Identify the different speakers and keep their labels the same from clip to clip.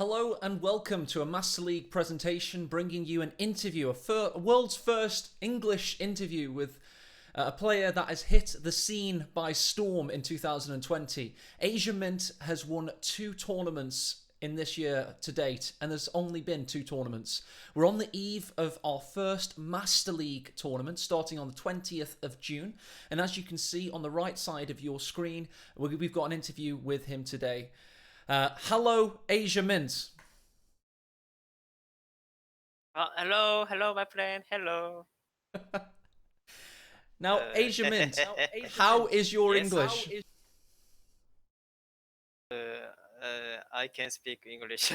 Speaker 1: Hello and welcome to a Master League presentation bringing you an interview, a world's first English interview with a player that has hit the scene by storm in 2020. Asiamint has won 2 tournaments in this year to date, and there's only been 2 tournaments. We're on the eve of our first Master League tournament starting on the 20th of June, and as you can see on the right side of your screen, we've got an interview with him today. Hello, Asiamint.
Speaker 2: Hello, my friend. Hello.
Speaker 1: Now, Asiamint, how is your
Speaker 2: Yes.
Speaker 1: English?
Speaker 2: I can speak English.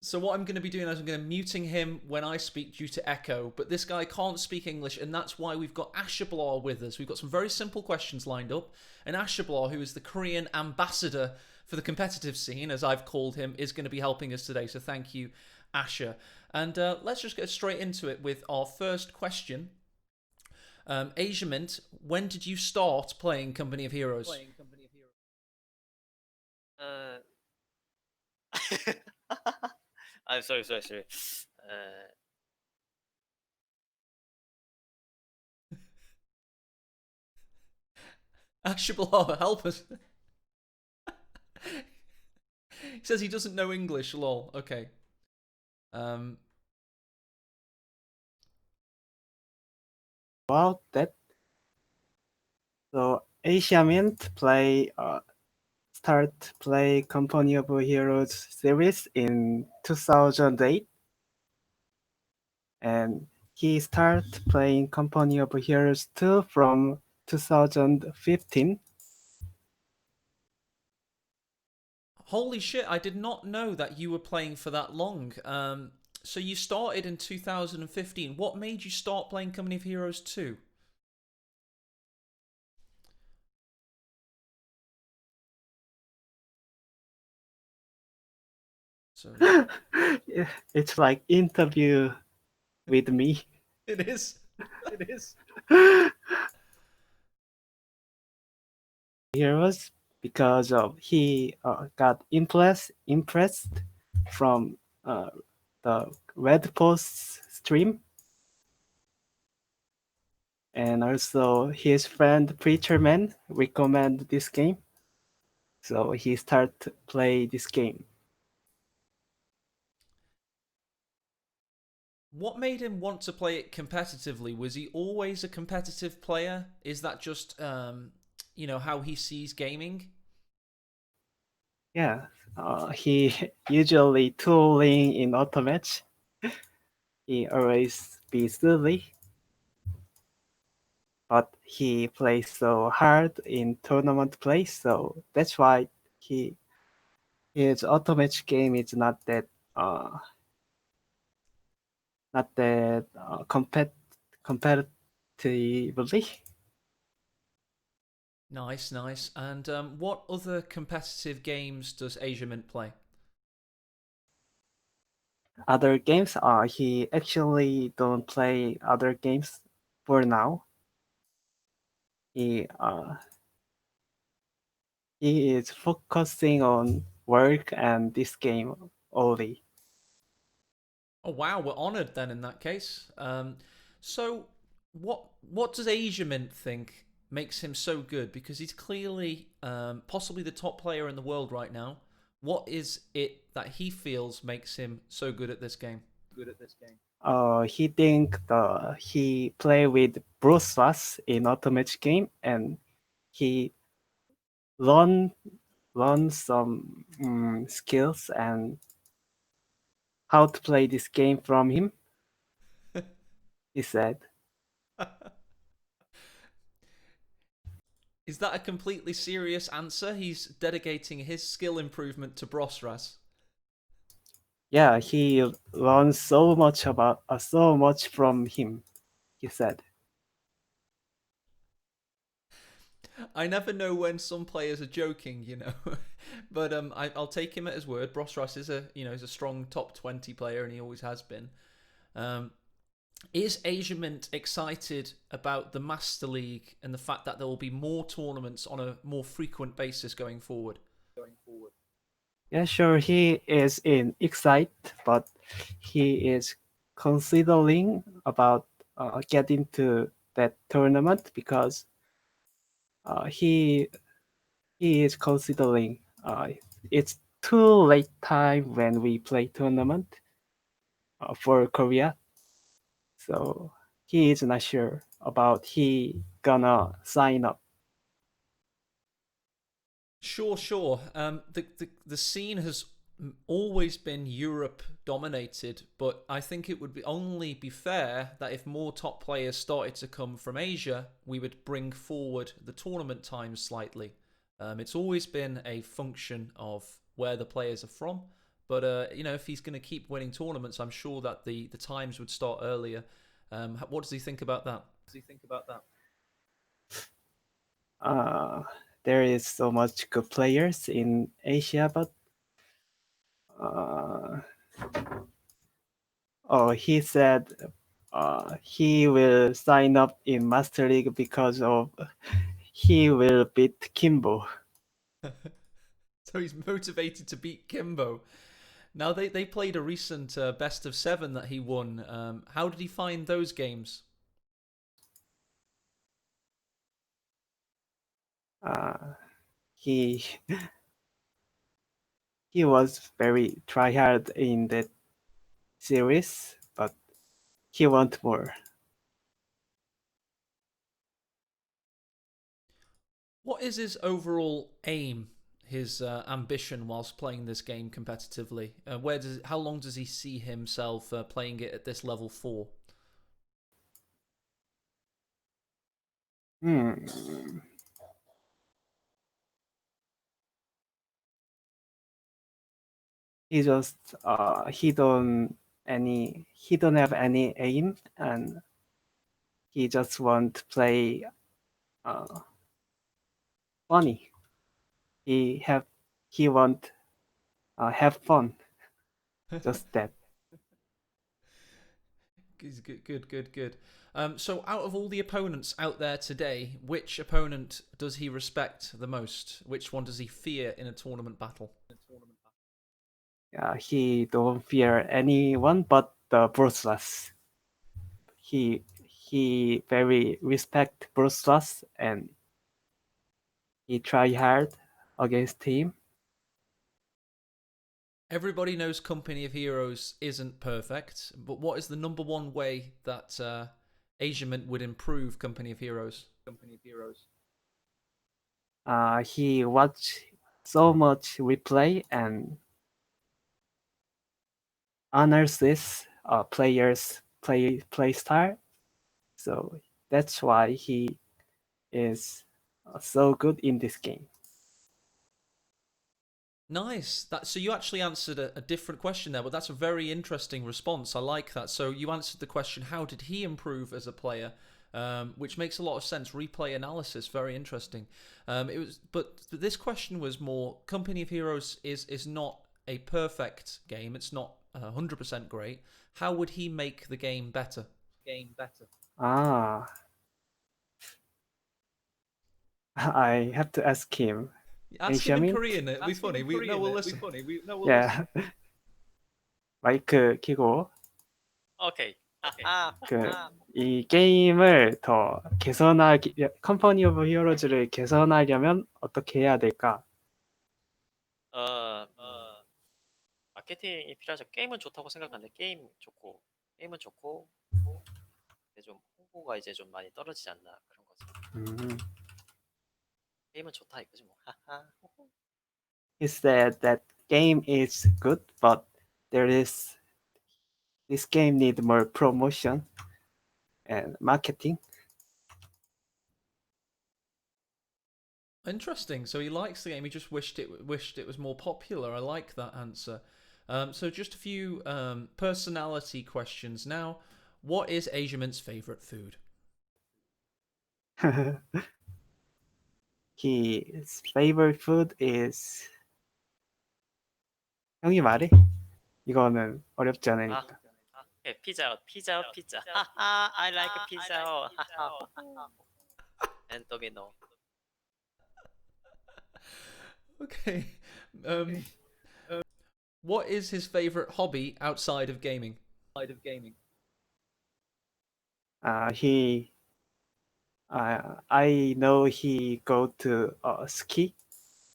Speaker 1: So what I'm going to be doing is I'm going to muting him when I speak due to echo, but this guy can't speak English, and that's why we've got Ashablois with us. We've got some very simple questions lined up, and Ashablois, who is the Korean ambassador for the competitive scene, as I've called him, is going to be helping us today, so thank you, Asha. And let's just get straight into it with our first question. Asiamint, when did you start playing Company of Heroes?
Speaker 2: uh, I'm sorry.
Speaker 1: Ashablois, help us. He says he doesn't know English, lol. Okay.
Speaker 3: About that, so Asiamint start play Company of Heroes series in 2008, and he start playing Company of Heroes 2 from 2015.
Speaker 1: Holy shit, I did not know that you were playing for that long. So you started in 2015. What made you start playing Company of Heroes 2? So
Speaker 3: It's like interview with me.
Speaker 1: it is.
Speaker 3: Heroes because of he got impressed from the Red Post stream, and also his friend Preacher Man recommend this game, so he start to play this game.
Speaker 1: What made him want to play it competitively? Was he always a competitive player? Is that just how he sees gaming?
Speaker 3: Yeah, he usually tooling in auto match. He always be silly, but he plays so hard in tournament play, so that's why his auto match game is not that competitively.
Speaker 1: Nice. And what other competitive games does Asiamint play?
Speaker 3: Other games, he actually don't play other games for now. He he is focusing on work and this game only.
Speaker 1: Oh wow, we're honoured then in that case. So what does Asiamint think makes him so good? Because he's clearly possibly the top player in the world right now. What is it that he feels makes him so good at this game?
Speaker 3: He think he play with Bruce Ross in auto match game, and he learn some skills and how to play this game from him. He said.
Speaker 1: Is that a completely serious answer? He's dedicating his skill improvement to Brosras.
Speaker 3: Yeah, he learned so much from him, he said.
Speaker 1: I never know when some players are joking, but I'll take him at his word. Brosras is a strong top 20 player, and he always has been. Is Asiamint excited about the Master League and the fact that there will be more tournaments on a more frequent basis going forward?
Speaker 3: Yeah, sure. He is in Excite, but he is considering about getting to that tournament because he is considering it's too late time when we play tournament for Korea, so he is not sure about he gonna sign up.
Speaker 1: Sure. The scene has always been Europe dominated, but I think it would only be fair that if more top players started to come from Asia, we would bring forward the tournament times slightly. It's always been a function of where the players are from, but if he's going to keep winning tournaments, I'm sure that the times would start earlier. What does he think about that?
Speaker 3: Uh, there is so much good players in Asia, but he said he will sign up in Master League because of he will beat Kimbo.
Speaker 1: So he's motivated to beat Kimbo. Now they played a recent best of 7 that he won. How did he find those games?
Speaker 3: He he was very tryhard in that series, but he want more.
Speaker 1: What is his overall aim? His ambition whilst playing this game competitively? How long does he see himself playing it at this level for?
Speaker 3: Hmm. He just he don't have any aim, and he just want to play funny. He want have fun. Just that.
Speaker 1: Good. So out of all the opponents out there today, which opponent does he respect the most? Which one does he fear in a tournament battle?
Speaker 3: He don't fear anyone but the Broslas. He very respect Broslas, and he try hard against him.
Speaker 1: Everybody knows Company of Heroes isn't perfect, but what is the number one way that Asiamint would improve Company of Heroes?
Speaker 3: He watch so much replay and analysis players play style. So that's why he is so good in this game.
Speaker 1: Nice. So you actually answered a different question there, but that's a very interesting response. I like that. So you answered the question, how did he improve as a player? Which makes a lot of sense. Replay analysis, very interesting. But this question was more. Company of Heroes is not a perfect game. It's not 100% great. How would he make the game better?
Speaker 3: Ah, I have to ask him.
Speaker 1: Ask him in
Speaker 3: Asiamint?
Speaker 1: Korean. It'll be funny. We'll listen.
Speaker 3: Yeah. 마이크 켜고
Speaker 2: 오케이. 아하.
Speaker 3: 이 게임을 더 개선하기 컴퍼니 오브 히어로즈를 개선하려면 어떻게 해야 될까?
Speaker 2: 마케팅이 필요하죠. 게임은 좋다고 생각하는데 게임은 좋고 근데 좀 홍보가 이제 좀 많이 떨어지지 않나 그런 거죠. 게임은 좋다 이거지 뭐. 하하.
Speaker 3: He said that game is good, but this game need more promotion and marketing.
Speaker 1: Interesting. So he likes the game. He just wished it was more popular. I like that answer. So just a few personality questions now. What is Asiamint's favorite food?
Speaker 3: His favorite food is 형이 말해. 이거는 어렵지 않으니까.
Speaker 2: 오케이, 피자. 하하, I like pizza. 하하. And
Speaker 1: Okay. What is his favorite hobby outside of gaming?
Speaker 3: He I know he go to ski,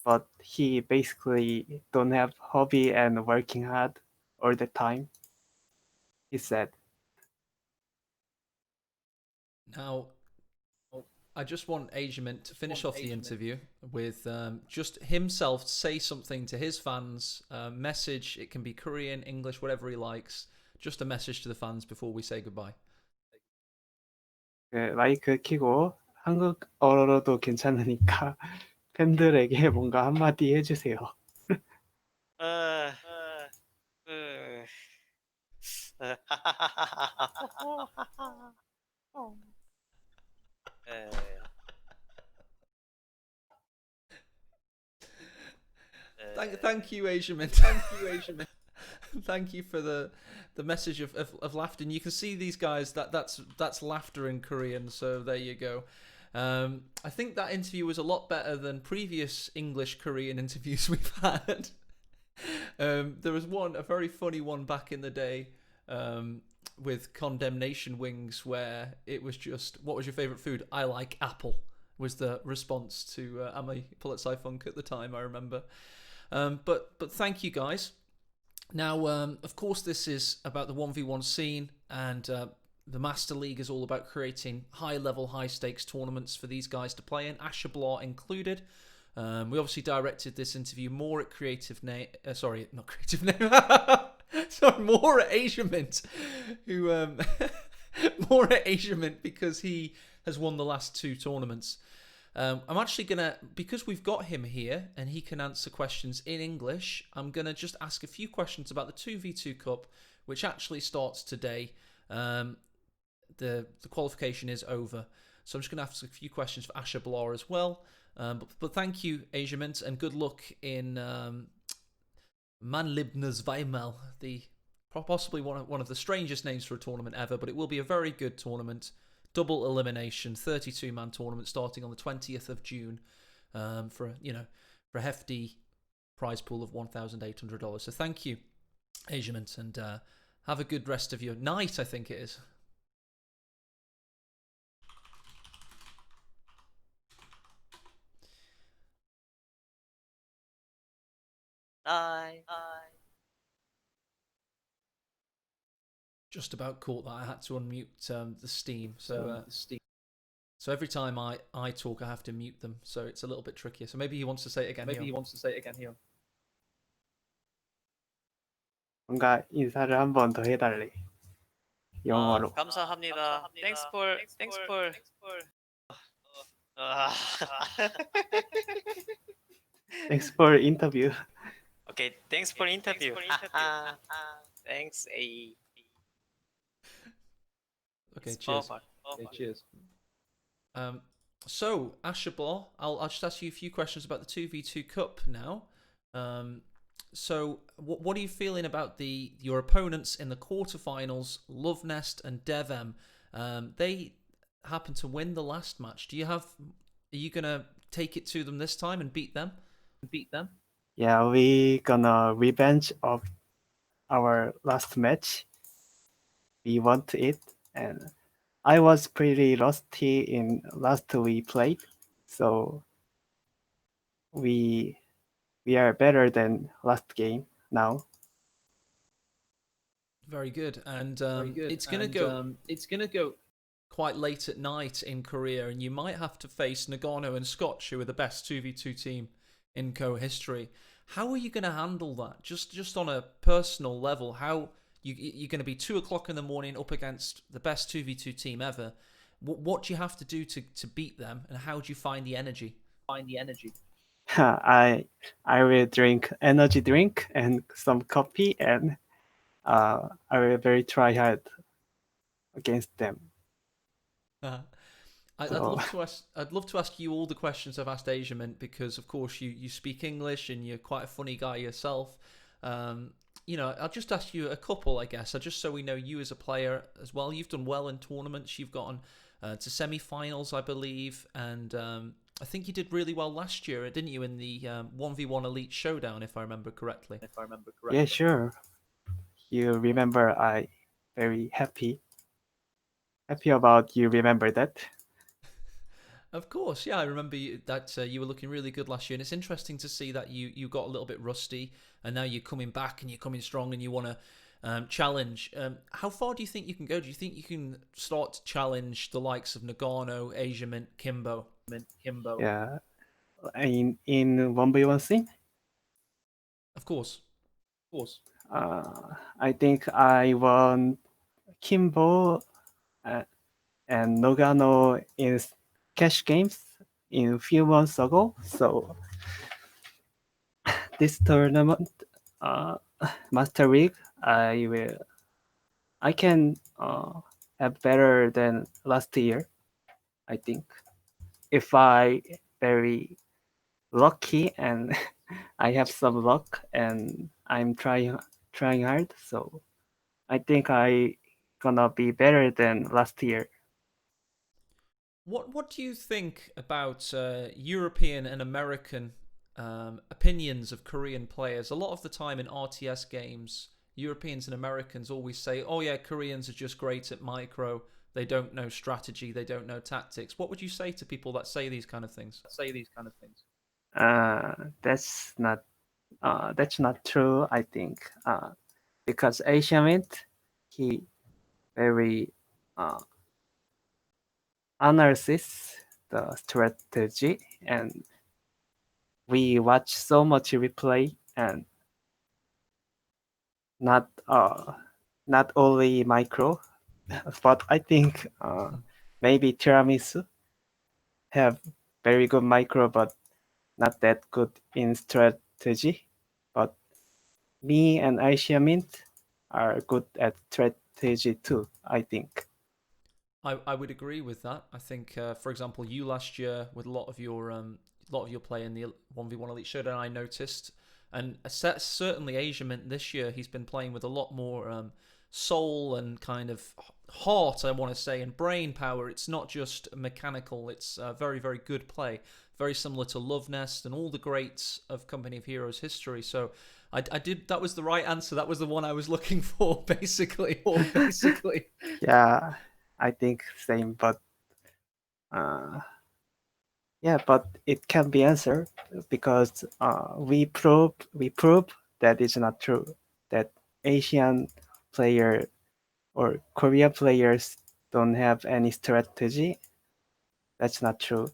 Speaker 3: but he basically don't have hobby and working hard all the time. He said.
Speaker 1: Now, I just want Asiamint to finish off the interview with just himself say something to his fans. Message. It can be Korean, English, whatever he likes. Just a message to the fans before we say goodbye.
Speaker 3: 마이크 켜고 한국어로도 괜찮으니까 팬들에게 뭔가 한마디 해주세요.
Speaker 2: 어, 에,
Speaker 1: Thank you, Asiamint. Thank you for the message of laughter. And you can see these guys that's laughter in Korean. So there you go. I think that interview was a lot better than previous English Korean interviews we've had. There was a very funny one back in the day with Condemnation Wings, where it was just, what was your favorite food? I like apple, was the response to Ami Politsai-Funk at the time, I remember. But thank you guys. Now, of course, this is about the 1v1 scene, and the Master League is all about creating high-level, high-stakes tournaments for these guys to play in, Ashablois included. We obviously directed this interview more at Creative Name. Sorry, not Creative Name. Sorry, more at Asiamint, who more at Asiamint because he has won the last two tournaments. I'm actually gonna, because we've got him here and he can answer questions in English, I'm gonna just ask a few questions about the 2v2 Cup, which actually starts today. The qualification is over, so I'm just gonna ask a few questions for Ashablois as well. But thank you, Asiamint, and good luck in Manlibner's Weimel, the possibly one of the strangest names for a tournament ever, but it will be a very good tournament. Double elimination, 32-man tournament starting on the 20th of June for a hefty prize pool of $1,800. So thank you, Asiamint, and have a good rest of your night, I think it is.
Speaker 2: Bye.
Speaker 1: Just about caught that I had to unmute the Steam. So every time I talk, I have to mute them. So it's a little bit trickier. So maybe he wants to say it again. Here.
Speaker 3: 뭔가 인사를 한 번 더 해달래. 영어로.
Speaker 2: 감사합니다. Thanks for. 아,
Speaker 3: Thanks for interview.
Speaker 2: okay, thanks for interview. Thanks, A.
Speaker 1: Okay, cheers.
Speaker 2: Okay,
Speaker 1: cheers. So, Ashablois, I'll just ask you a few questions about the 2v2 Cup now. So, what are you feeling about your opponents in the quarterfinals, Love Nest and DevM? They happened to win the last match. Are you gonna take it to them this time and beat them?
Speaker 3: Yeah, we gonna revenge of our last match. We want it, and I was pretty rusty in last we played, so we are better than last game now.
Speaker 1: Very good, and it's gonna go quite late at night in Korea, and you might have to face Nagano and Scotch, who are the best 2v2 team in CoH history. How are you going to handle that? Just on a personal level, how you're going to be 2 o'clock in the morning up against the best 2v2 team ever. What do you have to do to beat them, and how do you find the energy?
Speaker 3: I will drink energy drink and some coffee, and I will very try hard against them.
Speaker 1: I'd love to ask you all the questions I've asked Asiamint, because of course you speak English and you're quite a funny guy yourself. I'll just ask you a couple, I guess, just so we know you as a player as well. You've done well in tournaments. You've gotten to semi-finals, I believe, and I think you did really well last year, didn't you, in the 1v1 Elite Showdown, if I remember correctly?
Speaker 3: Yeah, sure. You remember, I very happy about you remember that.
Speaker 1: Of course, yeah, I remember that you were looking really good last year, and it's interesting to see that you got a little bit rusty, and now you're coming back and you're coming strong, and you want to challenge. How far do you think you can go? Do you think you can start to challenge the likes of Nagano, Asiamint, Kimbo?
Speaker 3: Yeah, in 1v1 scene,
Speaker 1: Of course.
Speaker 3: I think I won Kimbo and Nogano in cash games in a few months ago. So this tournament, Master League, I can have better than last year. I think if I very lucky and I have some luck and I'm trying hard, so I think I gonna be better than last year.
Speaker 1: What do you think about European and American opinions of Korean players? A lot of the time in RTS games, Europeans and Americans always say, "Oh yeah, Koreans are just great at micro. They don't know strategy. They don't know tactics." What would you say to people that say these kind of things?
Speaker 3: That's not true. I think because Asiamint, he very analysis the strategy, and we watch so much replay, and not only micro, but I think maybe tiramisu have very good micro, but not that good in strategy. But me and Asia Mint are good at strategy too, I think.
Speaker 1: I would agree with that. I think, for example, you last year with a lot of your play in the 1v1 Elite Showdown, I noticed, and certainly Asiamint this year, he's been playing with a lot more soul and kind of heart, I want to say, and brain power. It's not just mechanical. It's very, very good play, very similar to Love Nest and all the greats of Company of Heroes history. So I did. That was the right answer. That was the one I was looking for, basically.
Speaker 3: Yeah, I think same, but yeah, but it can be answered because we prove that it's not true, that Asian player or Korean players don't have any strategy. That's not true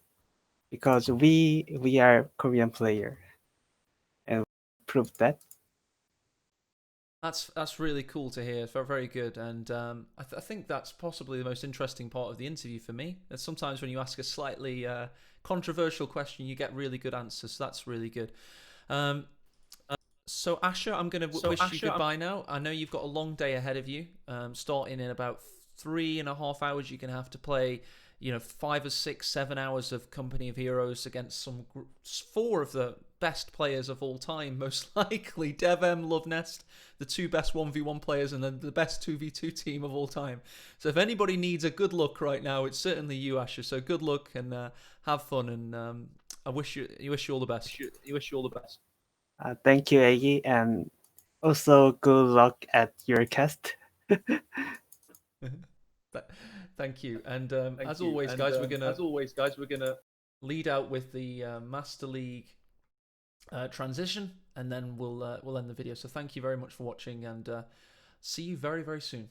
Speaker 3: because we are Korean player and prove that.
Speaker 1: That's really cool to hear. It's very, very good, and I think that's possibly the most interesting part of the interview for me. And sometimes when you ask a slightly controversial question, you get really good answers. So that's really good. So Asha, I'm going to wish you goodbye now. I know you've got a long day ahead of you. Starting in about 3.5 hours, you're going to have to play, 5 or 6, 7 hours of Company of Heroes against 4 of the best players of all time, most likely. DevM, Love Nest, the 2 best 1v1 players, and then the best 2v2 team of all time. So if anybody needs a good luck right now, it's certainly you, Asha. So good luck and have fun, and I wish you all the best.
Speaker 3: Thank you, Egi, and also good luck at your cast.
Speaker 1: Thank you. And as always, guys, we're gonna lead out with the Master League transition, and then we'll end the video. So thank you very much for watching, and see you very, very soon.